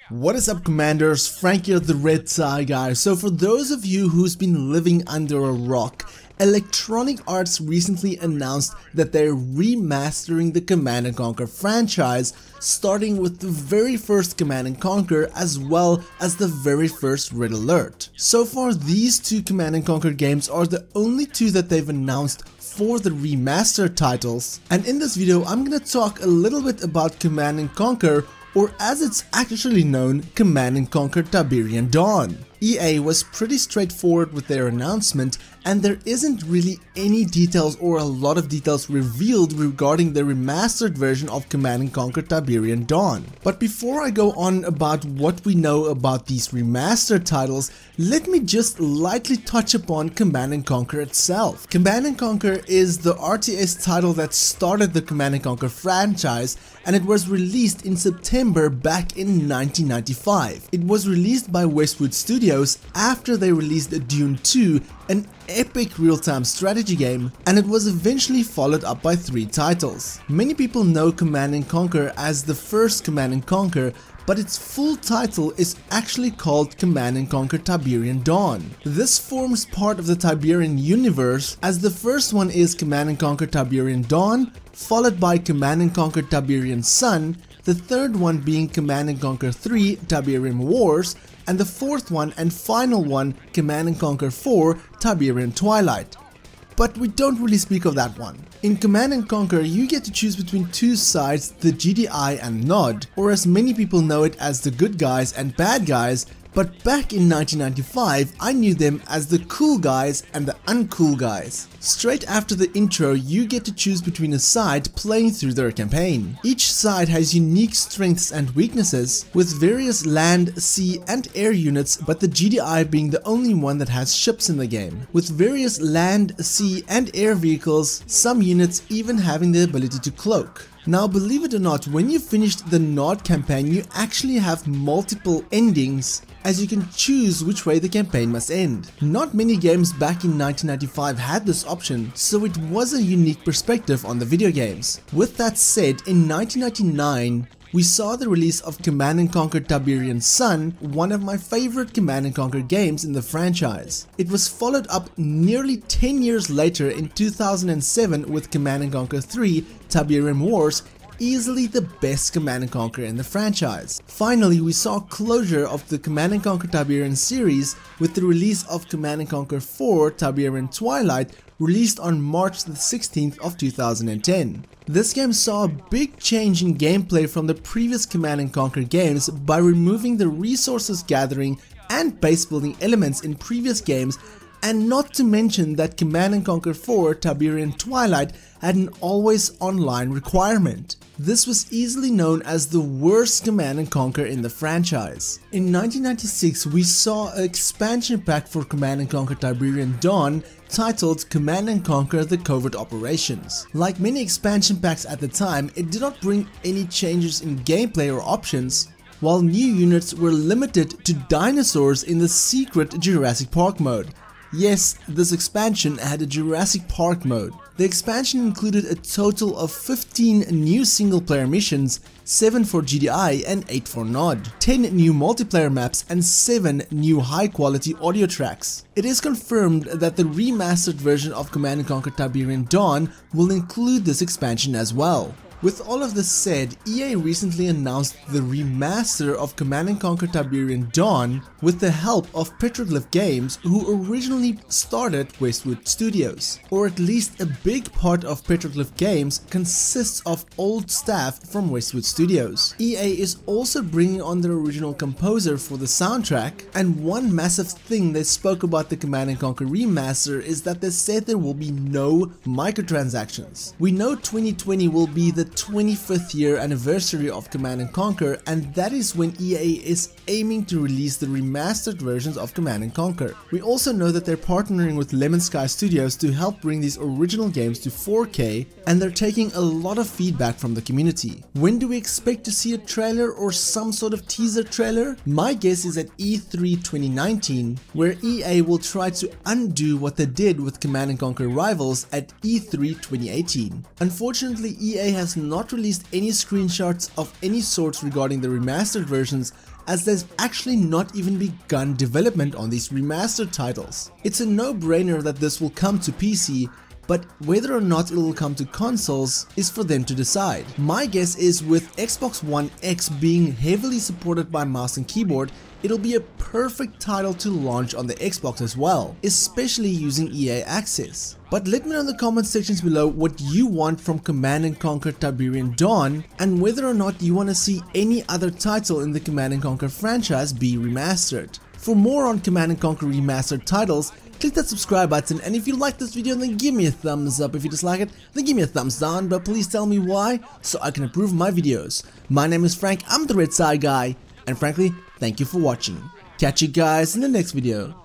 What is up, Commanders? Frank here, the Red Tie guy. So for those of you who's been living under a rock, Electronic Arts recently announced that they're remastering the Command & Conquer franchise, starting with the very first Command & Conquer as well as the very first Red Alert. So far, these two Command & Conquer games are the only two that they've announced for the remastered titles, and in this video I'm gonna talk a little bit about Command & Conquer, or as it's actually known, Command & Conquer Tiberian Dawn. EA was pretty straightforward with their announcement, and there isn't really any details or a lot of details revealed regarding the remastered version of Command & Conquer Tiberian Dawn. But before I go on about what we know about these remastered titles, let me just lightly touch upon Command & Conquer itself. Command & Conquer is the RTS title that started the Command & Conquer franchise, and it was released in September back in 1995. It was released by Westwood Studios after they released Dune II, an epic real-time strategy game, and it was eventually followed up by 3 titles. Many people know Command & Conquer as the first Command & Conquer, but its full title is actually called Command & Conquer Tiberian Dawn. This forms part of the Tiberium Universe, as the first one is Command & Conquer Tiberian Dawn, followed by Command & Conquer Tiberian Sun, the third one being Command & Conquer 3 Tiberium Wars, and the fourth one and final one, Command & Conquer 4 Tiberian Twilight. But we don't really speak of that one. In Command & Conquer, you get to choose between two sides, the GDI and Nod, or as many people know it as the good guys and bad guys, but back in 1995, I knew them as the cool guys and the uncool guys. Straight after the intro, you get to choose between a side playing through their campaign. Each side has unique strengths and weaknesses, with various land, sea and air units, but the GDI being the only one that has ships in the game. With various land, sea and air vehicles, some units even having the ability to cloak. Now, believe it or not, when you finished the Nod campaign, you actually have multiple endings, as you can choose which way the campaign must end. Not many games back in 1995 had this option, so it was a unique perspective on the video games. With that said, in 1999, we saw the release of Command & Conquer Tiberian Sun, one of my favorite Command & Conquer games in the franchise. It was followed up nearly 10 years later in 2007 with Command & Conquer 3 Tiberium Wars, easily the best Command & Conquer in the franchise. Finally, we saw closure of the Command & Conquer Tiberian series with the release of Command & Conquer 4 Tiberian Twilight, released on March the 16th of 2010. This game saw a big change in gameplay from the previous Command & Conquer games by removing the resources gathering and base building elements in previous games, and not to mention that Command & Conquer 4 Tiberian Twilight had an always online requirement. This was easily known as the worst Command & Conquer in the franchise. In 1996, we saw an expansion pack for Command & Conquer Tiberian Dawn titled Command & Conquer The Covert Operations. Like many expansion packs at the time, it did not bring any changes in gameplay or options, while new units were limited to dinosaurs in the secret Jurassic Park mode. Yes, this expansion had a Jurassic Park mode. The expansion included a total of 15 new single-player missions, 7 for GDI and 8 for Nod, 10 new multiplayer maps and 7 new high-quality audio tracks. It is confirmed that the remastered version of Command & Conquer Tiberian Dawn will include this expansion as well. With all of this said, EA recently announced the remaster of Command & Conquer Tiberian Dawn with the help of Petroglyph Games, who originally started Westwood Studios. Or at least a big part of Petroglyph Games consists of old staff from Westwood Studios. EA is also bringing on their original composer for the soundtrack, and one massive thing they spoke about the Command & Conquer remaster is that they said there will be no microtransactions. We know 2020 will be the 25th year anniversary of Command & Conquer, and that is when EA is aiming to release the remastered versions of Command & Conquer. We also know that they're partnering with Lemon Sky Studios to help bring these original games to 4K, and they're taking a lot of feedback from the community. When do we expect to see a trailer or some sort of teaser trailer? My guess is at E3 2019, where EA will try to undo what they did with Command & Conquer Rivals at E3 2018. Unfortunately, EA has has not released any screenshots of any sorts regarding the remastered versions, as there's actually not even begun development on these remastered titles. It's a no-brainer that this will come to PC, but whether or not it will come to consoles is for them to decide. My guess is with Xbox One X being heavily supported by mouse and keyboard, it'll be a perfect title to launch on the Xbox as well, especially using EA Access. But let me know in the comment sections below what you want from Command & Conquer Tiberian Dawn, and whether or not you want to see any other title in the Command & Conquer franchise be remastered. For more on Command & Conquer remastered titles, click that subscribe button, and if you like this video then give me a thumbs up. If you dislike it then give me a thumbs down, but please tell me why so I can improve my videos. My name is Frank, I'm the Red Side Guy, and frankly, thank you for watching. Catch you guys in the next video.